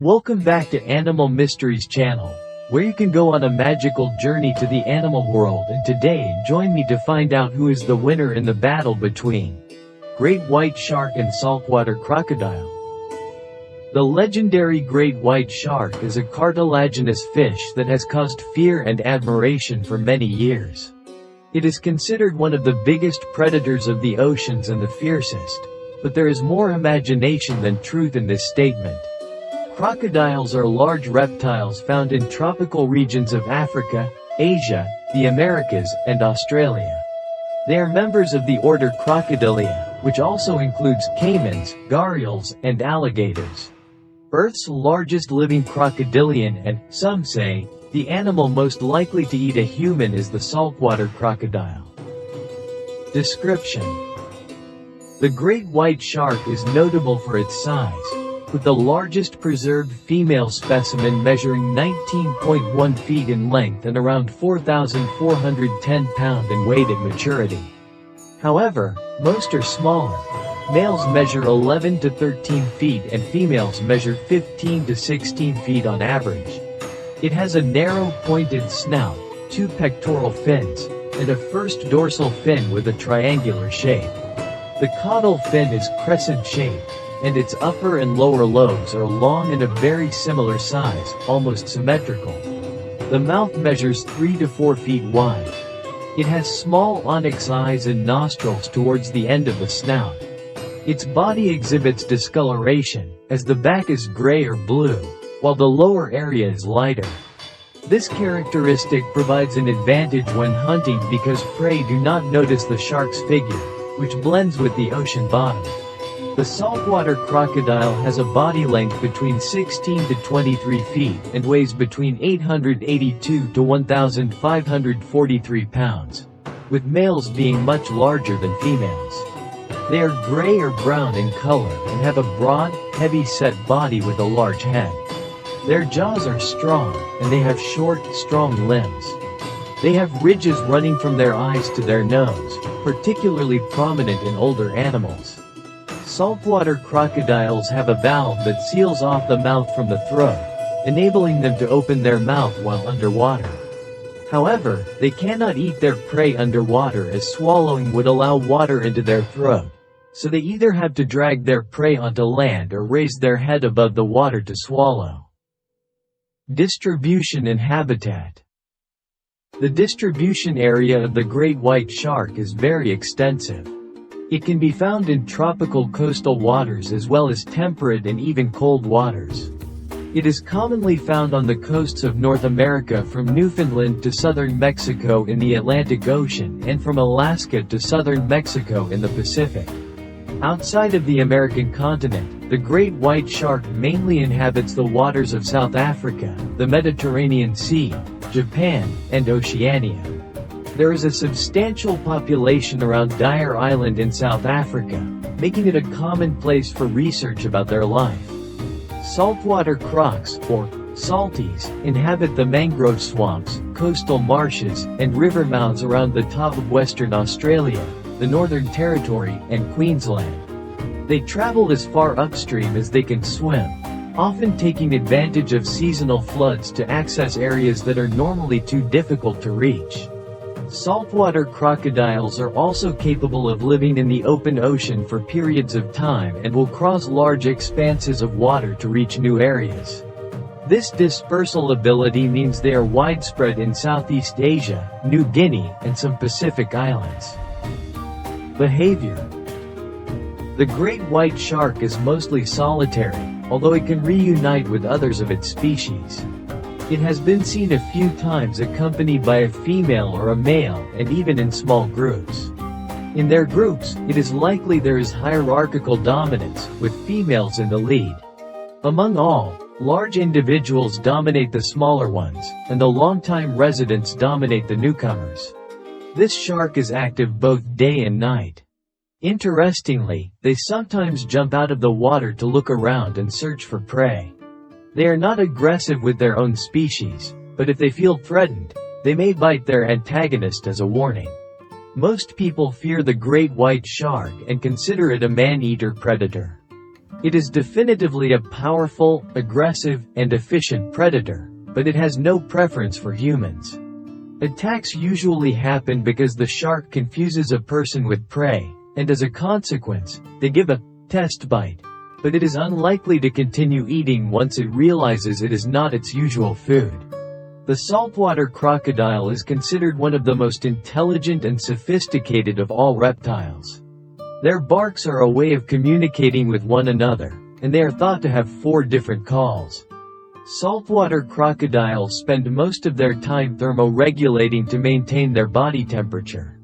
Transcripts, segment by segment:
Welcome back to Animal Mysteries channel, where you can go on a magical journey to the animal world, and today join me to find out who is the winner in the battle between great white shark and saltwater crocodile. The legendary great white shark is a cartilaginous fish that has caused fear and admiration for many years. It is considered one of the biggest predators of the oceans and the fiercest, but there is more imagination than truth in this statement. Crocodiles are large reptiles found in tropical regions of Africa, Asia, the Americas, and Australia. They are members of the order Crocodilia, which also includes caimans, gharials, and alligators. Earth's largest living crocodilian and, some say, the animal most likely to eat a human is the saltwater crocodile. Description: the great white shark is notable for its size, with the largest preserved female specimen measuring 19.1 feet in length and around 4,410 pounds in weight at maturity. However, most are smaller. Males measure 11 to 13 feet and females measure 15 to 16 feet on average. It has a narrow pointed snout, 2 pectoral fins, and a first dorsal fin with a triangular shape. The caudal fin is crescent-shaped, and its upper and lower lobes are long and of very similar size, almost symmetrical. The mouth measures 3 to 4 feet wide. It has small onyx eyes and nostrils towards the end of the snout. Its body exhibits discoloration, as the back is gray or blue, while the lower area is lighter. This characteristic provides an advantage when hunting because prey do not notice the shark's figure, which blends with the ocean bottom. The saltwater crocodile has a body length between 16 to 23 feet and weighs between 882 to 1,543 pounds, with males being much larger than females. They are gray or brown in color and have a broad, heavy-set body with a large head. Their jaws are strong, and they have short, strong limbs. They have ridges running from their eyes to their nose, particularly prominent in older animals. Saltwater crocodiles have a valve that seals off the mouth from the throat, enabling them to open their mouth while underwater. However, they cannot eat their prey underwater as swallowing would allow water into their throat, so they either have to drag their prey onto land or raise their head above the water to swallow. Distribution and habitat. The distribution area of the great white shark is very extensive. It can be found in tropical coastal waters as well as temperate and even cold waters. It is commonly found on the coasts of North America from Newfoundland to southern Mexico in the Atlantic Ocean and from Alaska to southern Mexico in the Pacific. Outside of the American continent, the great white shark mainly inhabits the waters of South Africa, the Mediterranean Sea, Japan, and Oceania. There is a substantial population around Dyer Island in South Africa, making it a common place for research about their life. Saltwater crocs, or salties, inhabit the mangrove swamps, coastal marshes, and river mouths around the top of Western Australia, the Northern Territory, and Queensland. They travel as far upstream as they can swim, often taking advantage of seasonal floods to access areas that are normally too difficult to reach. Saltwater crocodiles are also capable of living in the open ocean for periods of time and will cross large expanses of water to reach new areas. This dispersal ability means they are widespread in Southeast Asia, New Guinea, and some Pacific islands. Behavior. The great white shark is mostly solitary, although it can reunite with others of its species. It has been seen a few times accompanied by a female or a male, and even in small groups. In their groups, it is likely there is hierarchical dominance, with females in the lead. Among all, large individuals dominate the smaller ones, and the longtime residents dominate the newcomers. This shark is active both day and night. Interestingly, they sometimes jump out of the water to look around and search for prey. They are not aggressive with their own species, but if they feel threatened, they may bite their antagonist as a warning. Most people fear the great white shark and consider it a man-eater predator. It is definitively a powerful, aggressive, and efficient predator, but it has no preference for humans. Attacks usually happen because the shark confuses a person with prey, and as a consequence, they give a test bite. But it is unlikely to continue eating once it realizes it is not its usual food. The saltwater crocodile is considered one of the most intelligent and sophisticated of all reptiles. Their barks are a way of communicating with one another, and they are thought to have 4 different calls. Saltwater crocodiles spend most of their time thermoregulating to maintain their body temperature.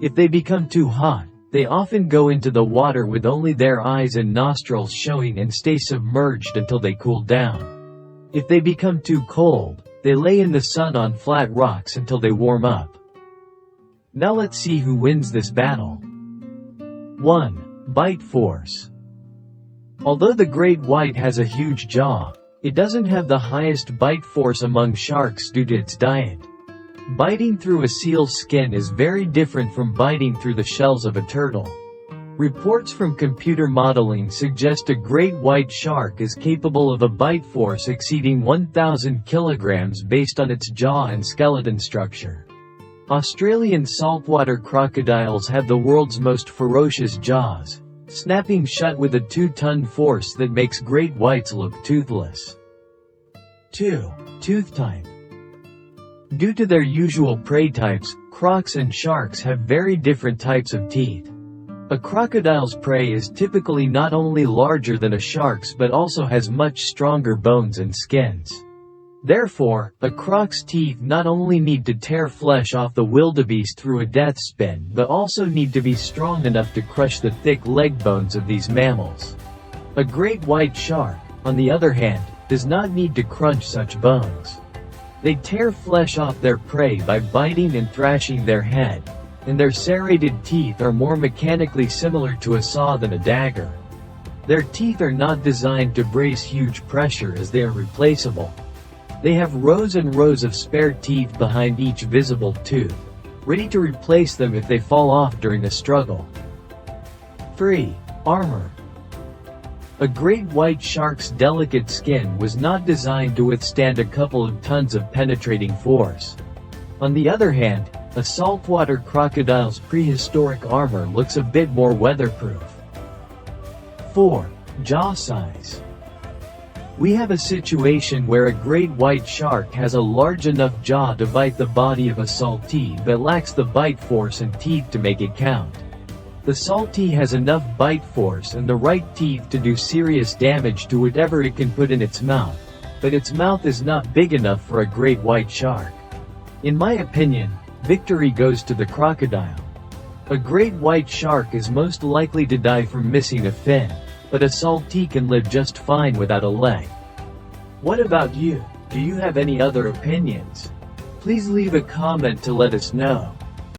If they become too hot, they often go into the water with only their eyes and nostrils showing and stay submerged until they cool down. If they become too cold, they lay in the sun on flat rocks until they warm up. Now let's see who wins this battle. 1. Bite force. Although the great white has a huge jaw, it doesn't have the highest bite force among sharks due to its diet. Biting through a seal's skin is very different from biting through the shells of a turtle. Reports from computer modeling suggest a great white shark is capable of a bite force exceeding 1,000 kilograms based on its jaw and skeleton structure. Australian saltwater crocodiles have the world's most ferocious jaws, snapping shut with a 2-ton force that makes great whites look toothless. 2. Tooth type. Due to their usual prey types, crocs and sharks have very different types of teeth. A crocodile's prey is typically not only larger than a shark's but also has much stronger bones and skins. Therefore, a croc's teeth not only need to tear flesh off the wildebeest through a death spin but also need to be strong enough to crush the thick leg bones of these mammals. A great white shark, on the other hand, does not need to crunch such bones. They tear flesh off their prey by biting and thrashing their head, and their serrated teeth are more mechanically similar to a saw than a dagger. Their teeth are not designed to brace huge pressure as they are replaceable. They have rows and rows of spare teeth behind each visible tooth, ready to replace them if they fall off during a struggle. 3. Armor. A great white shark's delicate skin was not designed to withstand a couple of tons of penetrating force. On the other hand, a saltwater crocodile's prehistoric armor looks a bit more weatherproof. 4. Jaw size. We have a situation where a great white shark has a large enough jaw to bite the body of a saltee but lacks the bite force and teeth to make it count. The saltee has enough bite force and the right teeth to do serious damage to whatever it can put in its mouth, but its mouth is not big enough for a great white shark. In my opinion, victory goes to the crocodile. A great white shark is most likely to die from missing a fin, but a saltee can live just fine without a leg. What about you? Do you have any other opinions? Please leave a comment to let us know.